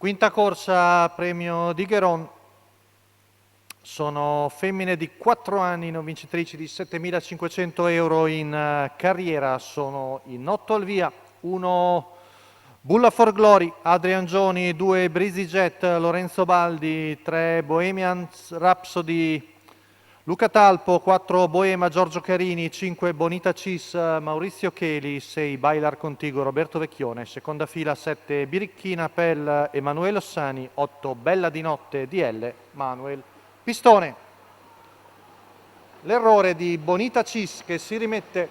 Quinta corsa, premio di Gheron. Sono femmine di 4 anni, non vincitrici di 7.500 euro in carriera. Sono in 8 al via, 1 Bulla for Glory, Adrian Gioni, 2 Breezy Jet, Lorenzo Baldi, 3 Bohemian Rhapsody, Luca Talpo, 4 Boema, Giorgio Carini, 5 Bonita Cis, Maurizio Cheli, 6 Bailar Contigo, Roberto Vecchione, seconda fila 7 Birichina Pel, Emanuele Ossani, 8 Bella di Notte, DL, Manuel Pistone. L'errore di Bonita Cis che si rimette.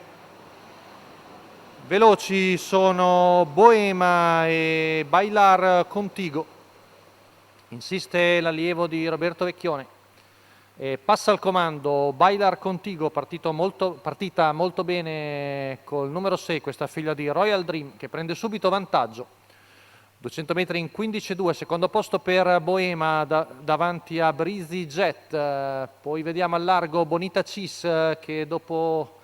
Veloci sono Boema e Bailar Contigo. Insiste l'allievo di Roberto Vecchione. Passa al comando Bailar Contigo, partita molto bene col numero 6, questa figlia di Royal Dream, che prende subito vantaggio. 200 metri in 15,2, secondo posto per Boema davanti a Breezy Jet. Poi vediamo al largo Bonita Cis che dopo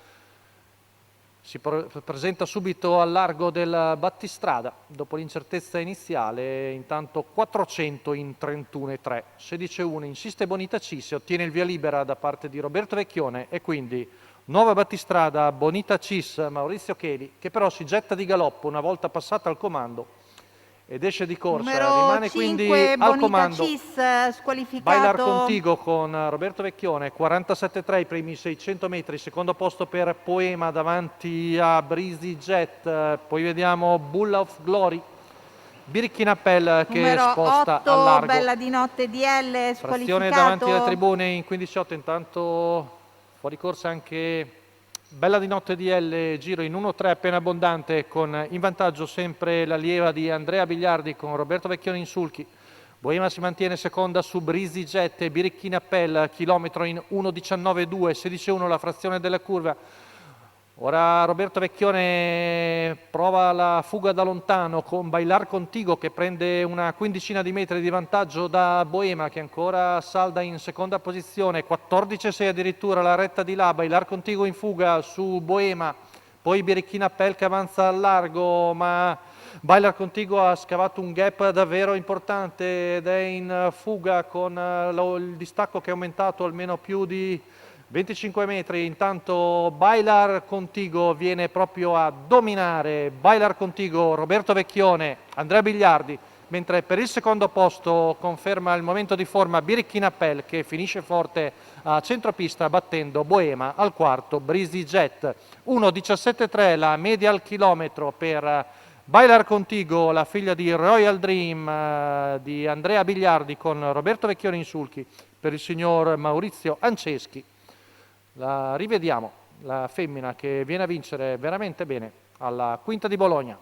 si presenta subito al largo del battistrada dopo l'incertezza iniziale. Intanto 400 in 31,3, 16,1. Insiste Bonita Cis, ottiene il via libera da parte di Roberto Vecchione e quindi nuova battistrada Bonita Cis, Maurizio Cheli, che però si getta di galoppo una volta passata al comando ed esce di corsa. Numero Rimane 5, quindi al Bonita comando Cis, squalificato. Bailar Contigo con Roberto Vecchione, 47,3 i primi 600 metri, secondo posto per Poema davanti a Breezy Jet. Poi vediamo Bulla of Glory, Birichina Appel che Numero sposta 8, al largo. Bella di Notte, DL, Frazione squalificato. davanti alle tribune in 15,8, intanto fuori corsa anche Bella di Notte DL, giro in 1,3 appena abbondante, con in vantaggio sempre l'allieva di Andrea Bigliardi con Roberto Vecchione in sulchi. Boema si mantiene seconda su Breezy Jet e Birichina Appel, chilometro in 1,19,2, 16,1 la frazione della curva. Ora Roberto Vecchione prova la fuga da lontano con Bailar Contigo che prende una quindicina di metri di vantaggio da Boema, che ancora salda in seconda posizione, 14,6 addirittura la retta di là. Bailar Contigo in fuga su Boema, poi Birichina Appel che avanza al largo, ma Bailar Contigo ha scavato un gap davvero importante ed è in fuga con il distacco che è aumentato almeno più di 25 metri. Intanto Bailar Contigo viene proprio a dominare. Bailar Contigo, Roberto Vecchione, Andrea Bigliardi, mentre per il secondo posto conferma il momento di forma Birichina Appel che finisce forte a centropista battendo Boema al quarto. Breezy Jet 1,17,3 la media al chilometro per Bailar Contigo, la figlia di Royal Dream di Andrea Bigliardi con Roberto Vecchione in sulchi per il signor Maurizio Anceschi. La rivediamo, la femmina che viene a vincere veramente bene alla Quinta di Bologna.